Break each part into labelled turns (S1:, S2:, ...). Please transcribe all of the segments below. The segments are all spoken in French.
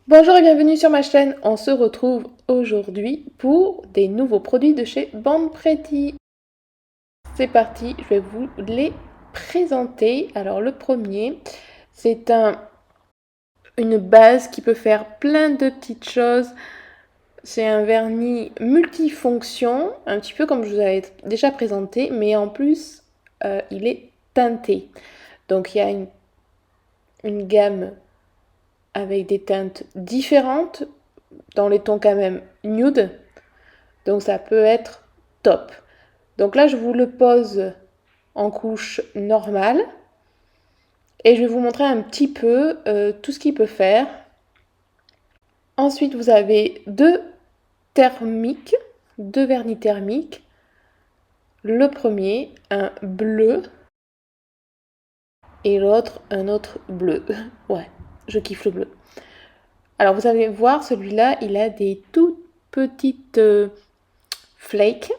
S1: Bonjour et bienvenue sur ma chaîne. On se retrouve aujourd'hui pour des nouveaux produits de chez Born Pretty. C'est parti, je vais vous les présenter. Alors le premier, c'est une base qui peut faire plein de petites choses. C'est un vernis multifonction, un petit peu comme je vous avais déjà présenté, mais en plus il est teinté. Donc il y a une gamme avec des teintes différentes, dans les tons quand même nude, donc ça peut être top. Donc là je vous le pose en couche normale et je vais vous montrer un petit peu tout ce qu'il peut faire. Ensuite vous avez deux vernis thermiques. Le premier, un bleu, et l'autre, un autre bleu. Ouais, je kiffe le bleu. Alors vous allez voir, celui-là, il a des toutes petites flakes,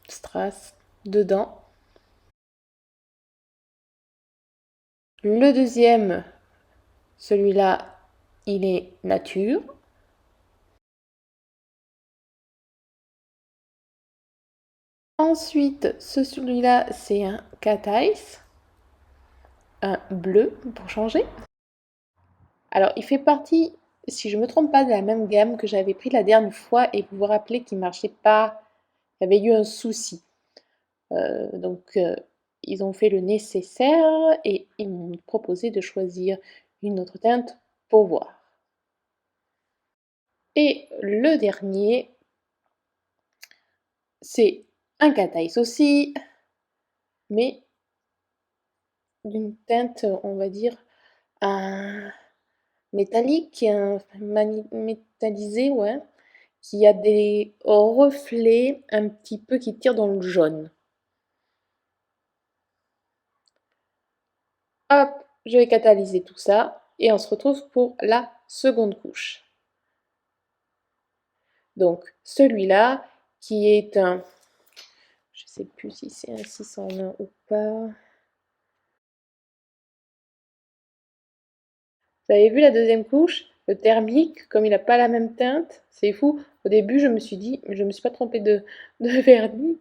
S1: strass, dedans. Le deuxième, celui-là, il est nature. Ensuite, celui-là, c'est un cat ice, un bleu pour changer. Alors, il fait partie, si je ne me trompe pas, de la même gamme que j'avais pris la dernière fois et vous vous rappelez qu'il ne marchait pas, il y avait eu un souci. Donc, ils ont fait le nécessaire et ils m'ont proposé de choisir une autre teinte pour voir. Et le dernier, c'est un cat ice aussi, mais d'une teinte, on va dire, un métallique, un métallisé, ouais, qui a des reflets un petit peu qui tirent dans le jaune. Hop, je vais catalyser tout ça et on se retrouve pour la seconde couche. Donc celui-là qui est un, je ne sais plus si c'est un 601 ou pas. Vous avez vu la deuxième couche? Le thermique, comme il n'a pas la même teinte, c'est fou. Au début, je me suis dit, mais je ne me suis pas trompée de vernis.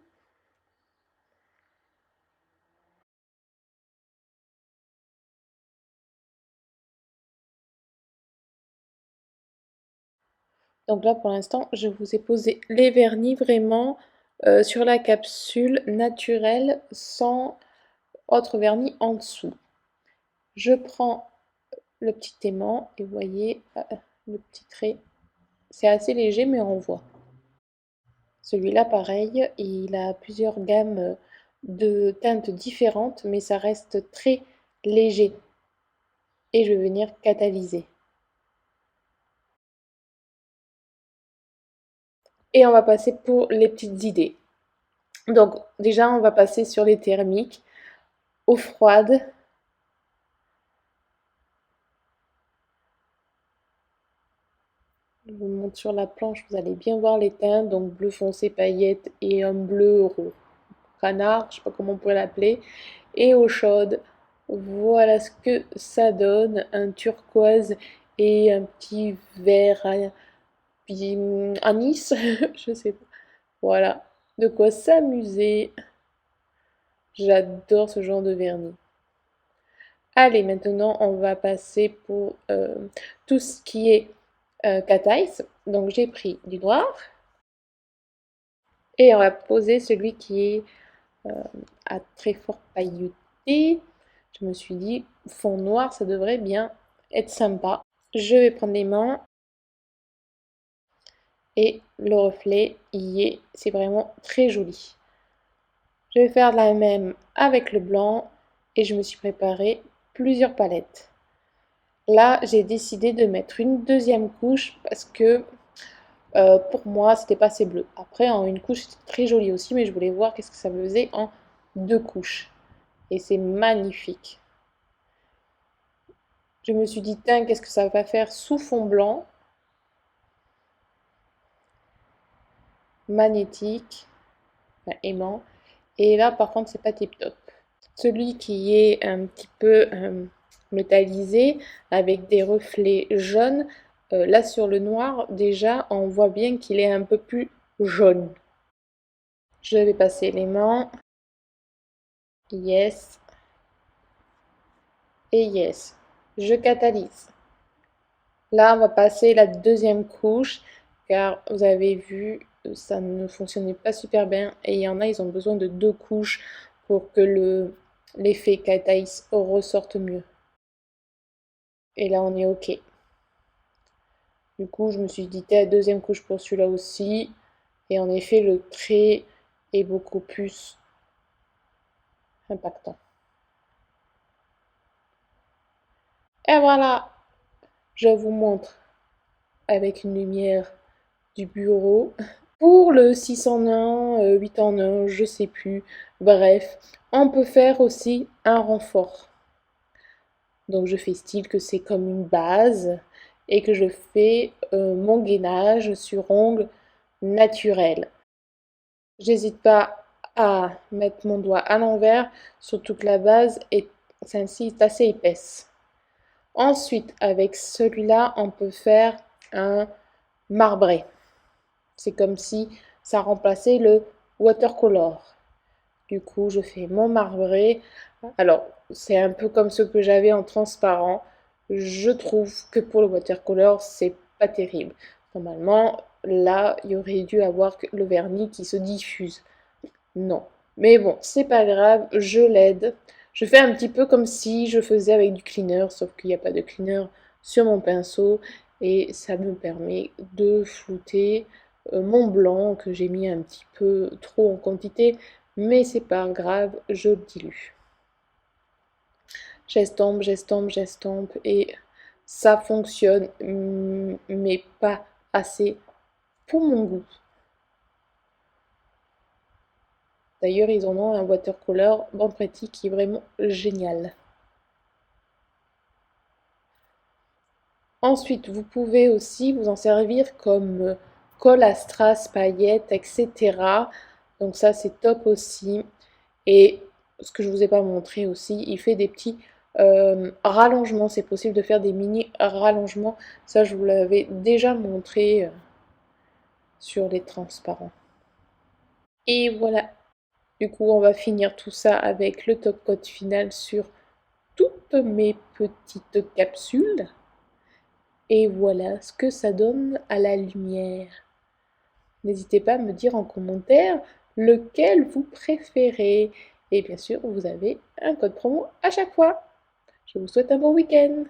S1: Donc là, pour l'instant, je vous ai posé les vernis vraiment sur la capsule naturelle, sans autre vernis en dessous. Je prends le petit aimant et vous voyez le petit trait. C'est assez léger, mais on voit. Celui-là, pareil, il a plusieurs gammes de teintes différentes, mais ça reste très léger. Et je vais venir catalyser. Et on va passer pour les petites idées. Donc déjà, on va passer sur les thermiques, eau froide. Je vous montre sur la planche, vous allez bien voir les teintes, donc bleu foncé paillette et un bleu canard, je sais pas comment on pourrait l'appeler. Et eau chaude, voilà ce que ça donne, un turquoise et un petit vert anis, je sais pas. Voilà, de quoi s'amuser. J'adore ce genre de vernis. Allez, maintenant on va passer pour tout ce qui est cat ice. Donc j'ai pris du noir et on va poser celui qui est à très fort pailleté. Je me suis dit, fond noir, ça devrait bien être sympa. Je vais prendre l'aimant et le reflet y est, c'est vraiment très joli. Je vais faire la même avec le blanc et je me suis préparé plusieurs palettes. Là, j'ai décidé de mettre une deuxième couche parce que pour moi, c'était pas assez bleu. Après, en une couche, c'est très joli aussi, mais je voulais voir qu'est-ce que ça me faisait en deux couches. Et c'est magnifique. Je me suis dit, tiens, qu'est-ce que ça va faire sous fond blanc? Magnétique, enfin, aimant. Et là, par contre, c'est pas tip top. Celui qui est un petit peu métallisé, avec des reflets jaunes, Là sur le noir, déjà, on voit bien qu'il est un peu plus jaune. Je vais passer les mains. Yes. Et yes. Je catalyse. Là, on va passer la deuxième couche, car vous avez vu, ça ne fonctionnait pas super bien. Et il y en a, ils ont besoin de 2 couches pour que l'effet catalyse ressorte mieux. Et là, on est OK. Du coup, je me suis dit, la deuxième couche pour celui-là aussi. Et en effet, le trait est beaucoup plus impactant. Et voilà, je vous montre avec une lumière du bureau. Pour le 6 en 1, 8 en 1, je sais plus. Bref, on peut faire aussi un renfort. Donc je fais style que c'est comme une base et que je fais mon gainage sur ongles naturel. J'hésite pas à mettre mon doigt à l'envers, surtout que la base est celle-ci est assez épaisse. Ensuite, avec celui-là, on peut faire un marbré. C'est comme si ça remplaçait le watercolor. Du coup, je fais mon marbré. Alors, c'est un peu comme ce que j'avais en transparent. Je trouve que pour le watercolor, c'est pas terrible. Normalement, là, il y aurait dû avoir le vernis qui se diffuse. Non. Mais bon, c'est pas grave, je l'aide. Je fais un petit peu comme si je faisais avec du cleaner, sauf qu'il n'y a pas de cleaner sur mon pinceau. Et ça me permet de flouter mon blanc que j'ai mis un petit peu trop en quantité. Mais c'est pas grave, je le dilue. J'estompe, j'estompe, j'estompe et ça fonctionne, mais pas assez pour mon goût. D'ailleurs, ils en ont un watercolor Banpretti qui est vraiment génial. Ensuite, vous pouvez aussi vous en servir comme colle à strass, paillettes, etc. Donc ça, c'est top aussi. Et ce que je vous ai pas montré aussi, il fait des petits rallongements. C'est possible de faire des mini rallongements. Ça, je vous l'avais déjà montré sur les transparents. Et voilà. Du coup, on va finir tout ça avec le top coat final sur toutes mes petites capsules. Et voilà ce que ça donne à la lumière. N'hésitez pas à me dire en commentaire lequel vous préférez. Et bien sûr, vous avez un code promo à chaque fois. Je vous souhaite un bon week-end.